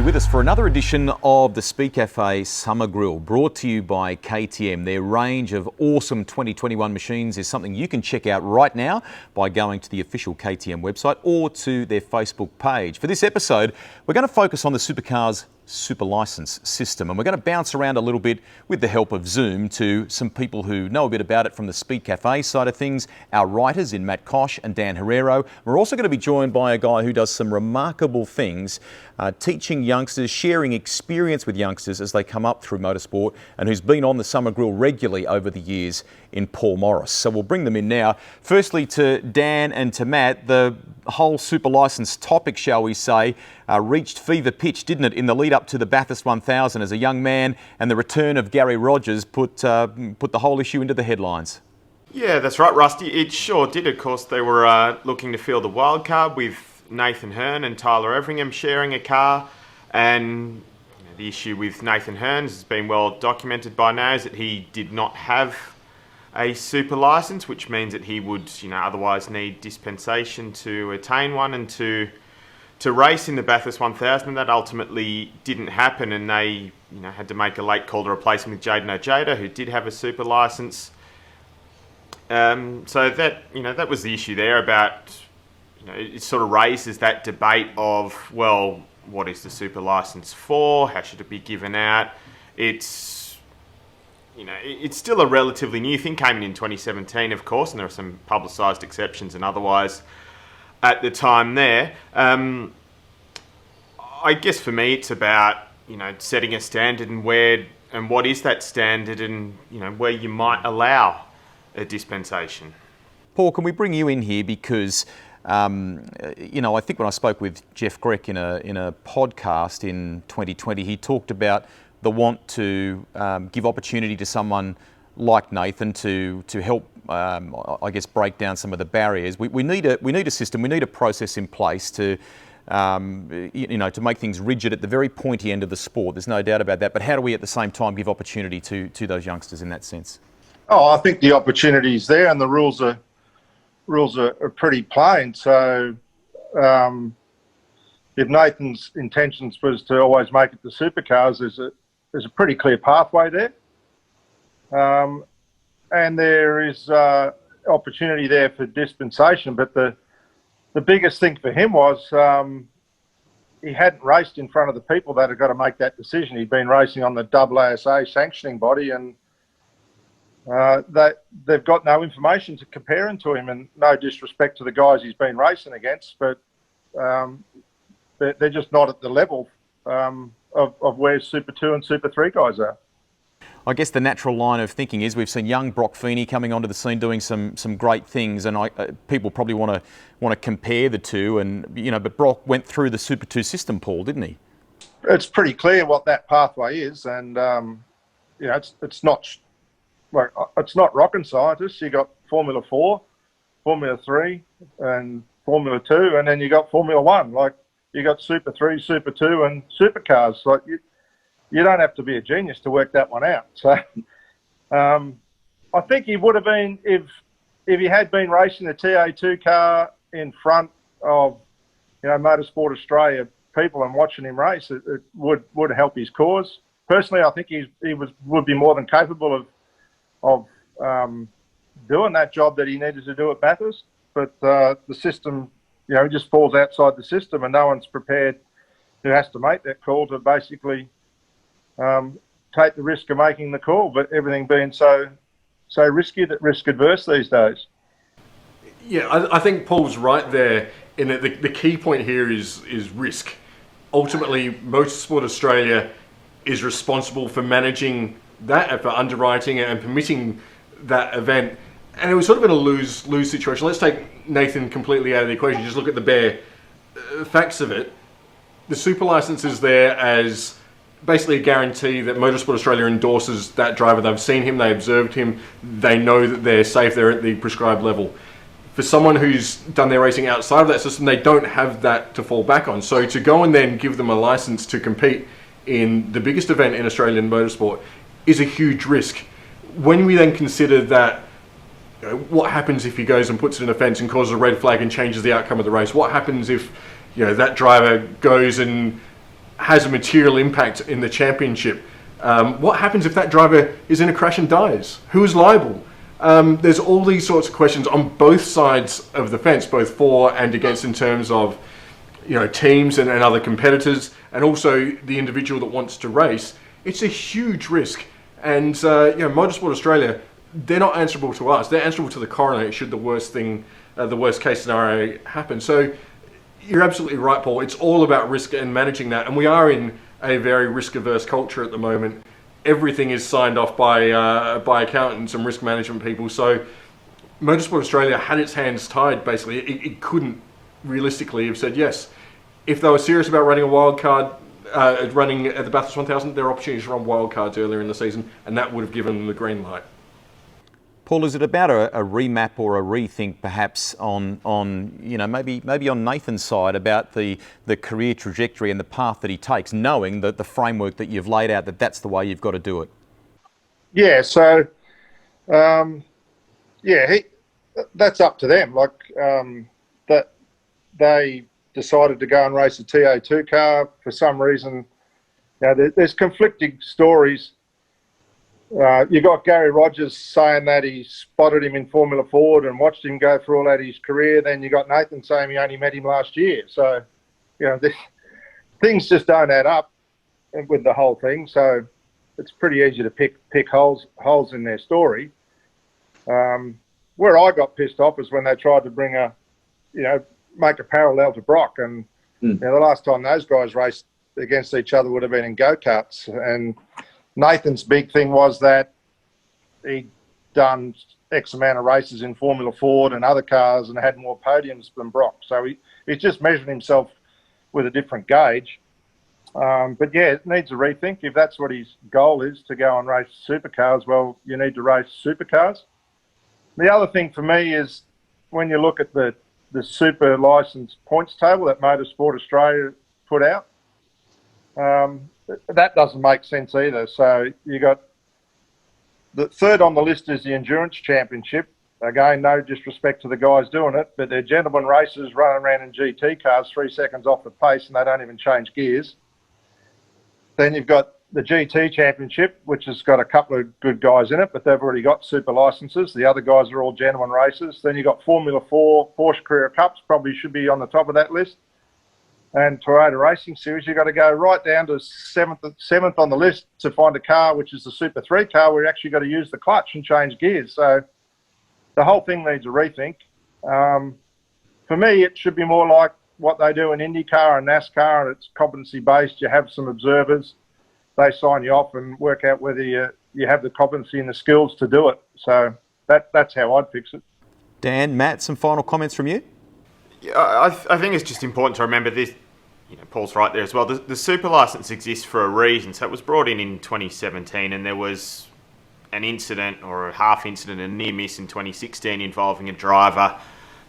you're with us for another edition of the Speed Cafe Summer Grill, brought to you by KTM. Their range of awesome 2021 machines is something you can check out right now by going to the official KTM website or to their Facebook page. For this episode, we're going to focus on the supercars super license system, and we're going to bounce around a little bit with the help of Zoom to some people who know a bit about it from the Speed Cafe side of things, our writers in Matt Kosh and Dan Herrero. We're also going to be joined by a guy who does some remarkable things, teaching youngsters, sharing experience with youngsters as they come up through motorsport, and who's been on the Summer Grill regularly over the years in Paul Morris. So we'll bring them in now. Firstly to Dan and to Matt, the whole super license topic, shall we say, reached fever pitch, didn't it, in the lead up to the Bathurst 1000 as a young man, and the return of Gary Rogers put the whole issue into the headlines. Yeah, that's right, Rusty. It sure did. Of course, they were looking to fill the wild card with Nathan Hearn and Tyler Everingham sharing a car, and the issue with Nathan Hearn has been well documented by now is that he did not have a super license, which means that he would, otherwise need dispensation to attain one and to race in the Bathurst 1000. And that ultimately didn't happen, and they, had to make a late call to replace him with Jaden Ojeda, who did have a super license. So that was the issue there about, it sort of raises that debate of, well, what is the super license for? How should it be given out? It's still a relatively new thing, came in 2017, of course, and there were some publicised exceptions and otherwise at the time there. I guess for me it's about, setting a standard and what is that standard and, where you might allow a dispensation. Paul, can we bring you in here because, I think when I spoke with Jeff Grech in a podcast in 2020, he talked about the want to give opportunity to someone like Nathan to help, break down some of the barriers. We need a system, we need a process in place to, to make things rigid at the very pointy end of the sport. There's no doubt about that. But how do we at the same time give opportunity to those youngsters in that sense? Oh, I think the opportunity is there, and the rules are pretty plain. So, if Nathan's intentions was to always make it to supercars, there's a pretty clear pathway there, and there is opportunity there for dispensation. But the biggest thing for him was he hadn't raced in front of the people that had got to make that decision. He'd been racing on the AASA sanctioning body, and they've got no information to compare him to him. And no disrespect to the guys he's been racing against, but they're just not at the level of where Super 2 and Super 3 guys are. I guess the natural line of thinking is we've seen young Brock Feeney coming onto the scene doing some great things, and people probably want to compare the two. And but Brock went through the Super 2 system, Paul, didn't he? It's pretty clear what that pathway is, and it's not rocket scientists. You got Formula 4, Formula 3, and Formula 2, and then you got Formula 1. Like, you got Super 3, Super 2, and supercars. Like, you don't have to be a genius to work that one out. So I think he would have been, if he had been racing the TA2 car in front of Motorsport Australia people and watching him race, it would help his cause. Personally, I think he would be more than capable of doing that job that he needed to do at Bathurst. But the system, just falls outside the system, and no one's prepared who has to make that call to basically take the risk of making the call. But everything being so risky, that risk adverse these days. Yeah, I think Paul's right there. In that the key point here is risk. Ultimately, Motorsport Australia is responsible for managing that, for underwriting and permitting that event. And it was sort of in a lose situation. Let's take Nathan completely out of the equation. Just look at the bare facts of it. The super license is there as basically a guarantee that Motorsport Australia endorses that driver. They've seen him, they observed him, they know that they're safe, they're at the prescribed level. For someone who's done their racing outside of that system, they don't have that to fall back on. So to go and then give them a license to compete in the biggest event in Australian motorsport is a huge risk. When we then consider that, what happens if he goes and puts it in a fence and causes a red flag and changes the outcome of the race? What happens if that driver goes and has a material impact in the championship. What happens if that driver is in a crash and dies? Who is liable? There's all these sorts of questions on both sides of the fence, both for and against, in terms of teams and other competitors, and also the individual that wants to race. It's a huge risk, and Motorsport Australia, they're not answerable to us. They're answerable to the coroner should the worst case scenario happen. So you're absolutely right, Paul. It's all about risk and managing that, and we are in a very risk-averse culture at the moment. Everything is signed off by accountants and risk management people. So Motorsport Australia had its hands tied. Basically, it couldn't realistically have said yes. If they were serious about running a wild card, running at the Bathurst 1000, there were opportunities to run wild cards earlier in the season, and that would have given them the green light. Paul, is it about a remap or a rethink perhaps on maybe on Nathan's side about the career trajectory and the path that he takes, knowing that the framework that you've laid out, that's the way you've got to do it? Yeah, so that's up to them. That they decided to go and race a TA2 car for some reason. There's conflicting stories. You got Gary Rogers saying that he spotted him in Formula Ford and watched him go through all that his career. Then you got Nathan saying he only met him last year. So, things just don't add up with the whole thing. So it's pretty easy to pick holes in their story. Where I got pissed off is when they tried to bring make a parallel to Brock. And the last time those guys raced against each other would have been in go-karts. And Nathan's big thing was that he'd done X amount of races in Formula Ford and other cars and had more podiums than Brock. So he's just measured himself with a different gauge. But yeah, it needs a rethink. If that's what his goal is, to go and race supercars, well, you need to race supercars. The other thing for me is when you look at the super licence points table that Motorsport Australia put out, that doesn't make sense either. So you got the third on the list is the Endurance Championship. Again, no disrespect to the guys doing it, but they're gentlemen racers running around in GT cars 3 seconds off the pace and they don't even change gears. Then you've got the GT Championship, which has got a couple of good guys in it, but they've already got super licenses. The other guys are all gentlemen racers. Then you've got Formula 4, Porsche Carrera Cups, probably should be on the top of that list. And Toyota Racing Series, you've got to go right down to seventh on the list to find a car, which is the Super 3 car, where you actually got to use the clutch and change gears. So the whole thing needs a rethink. For me, it should be more like what they do in IndyCar and NASCAR, and it's competency-based. You have some observers. They sign you off and work out whether you have the competency and the skills to do it. So that's how I'd fix it. Dan, Matt, some final comments from you? Yeah, I think it's just important to remember this. Paul's right there as well. The super license exists for a reason. So it was brought in 2017, and there was an incident or a half incident, a near miss in 2016 involving a driver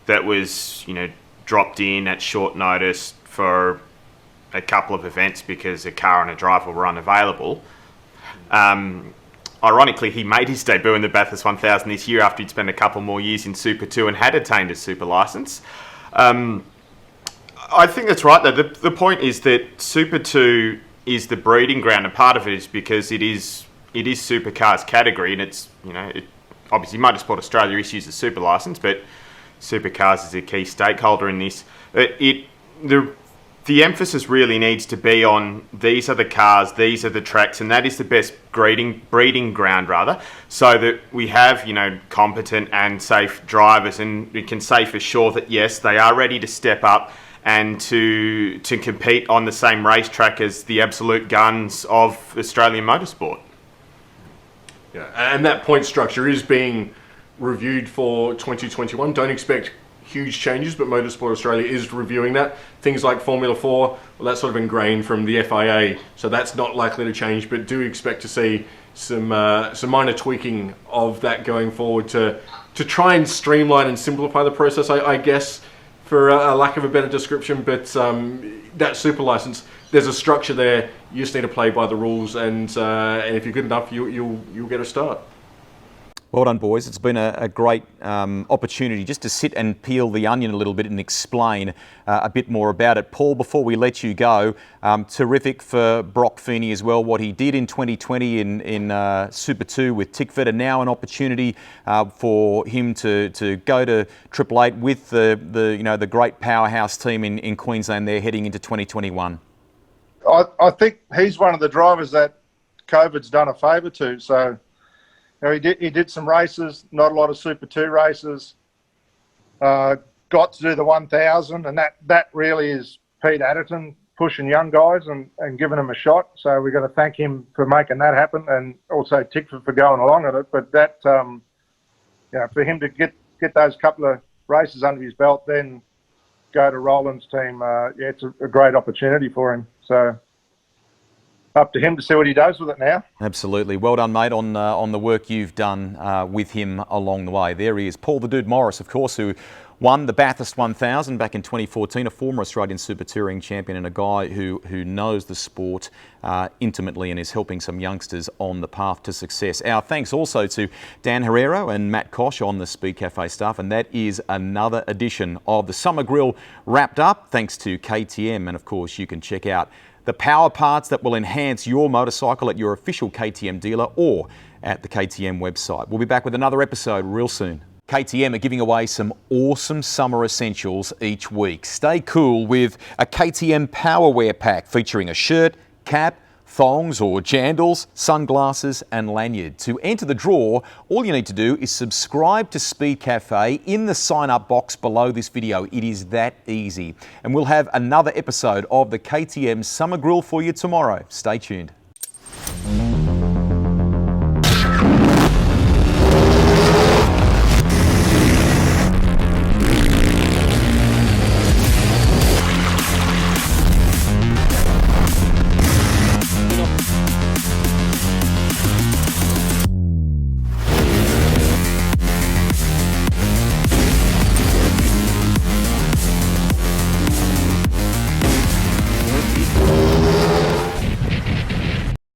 that was, dropped in at short notice for a couple of events because a car and a driver were unavailable. Ironically, he made his debut in the Bathurst 1000 this year after he'd spent a couple more years in Super 2 and had attained a super licence. I think that's right, though. The point is that Super 2 is the breeding ground, and part of it is because it is supercars category, and it's, obviously Motorsport Australia issues a super licence, but supercars is a key stakeholder in this. The emphasis really needs to be on these are the cars, these are the tracks, and that is the best breeding ground, rather, so that we have, competent and safe drivers, and we can say for sure that, yes, they are ready to step up and to compete on the same racetrack as the absolute guns of Australian motorsport. Yeah, and that point structure is being reviewed for 2021. Don't expect huge changes, but Motorsport Australia is reviewing that. Things like Formula 4, well, that's sort of ingrained from the FIA, so that's not likely to change, but do expect to see some minor tweaking of that going forward to try and streamline and simplify the process, I guess, for a lack of a better description. But that super license, there's a structure there. You just need to play by the rules, and if you're good enough, you'll get a start. Well done, boys. It's been a great opportunity just to sit and peel the onion a little bit and explain a bit more about it. Paul, before we let you go, terrific for Brock Feeney as well, what he did in 2020 in Super 2 with Tickford, and now an opportunity for him to go to Triple Eight with the great powerhouse team in Queensland there heading into 2021. I think he's one of the drivers that COVID's done a favour to. So, you know, he did some races, not a lot of Super 2 races. Got to do the 1,000, and that really is Pete Adderton pushing young guys and giving them a shot. So we've got to thank him for making that happen, and also Tickford for going along with it. But that, for him to get those couple of races under his belt, then go to Roland's team, it's a great opportunity for him. So up to him to see what he does with it now. Absolutely. Well done, mate, on the work you've done with him along the way. There he is, Paul the Dude Morris, of course, who won the Bathurst 1000 back in 2014, a former Australian Super Touring champion and a guy who knows the sport intimately and is helping some youngsters on the path to success. Our thanks also to Dan Herrero and Matt Kosh on the Speed Cafe staff, and that is another edition of the Summer Grill wrapped up, thanks to KTM, and of course you can check out the power parts that will enhance your motorcycle at your official KTM dealer or at the KTM website. We'll be back with another episode real soon. KTM are giving away some awesome summer essentials each week. Stay cool with a KTM Powerwear pack featuring a shirt, cap, thongs or jandals, sunglasses and lanyard. To enter the draw, all you need to do is subscribe to Speed Cafe in the sign up box below this video. It is that easy. And we'll have another episode of the KTM Summer Grill for you tomorrow. Stay tuned.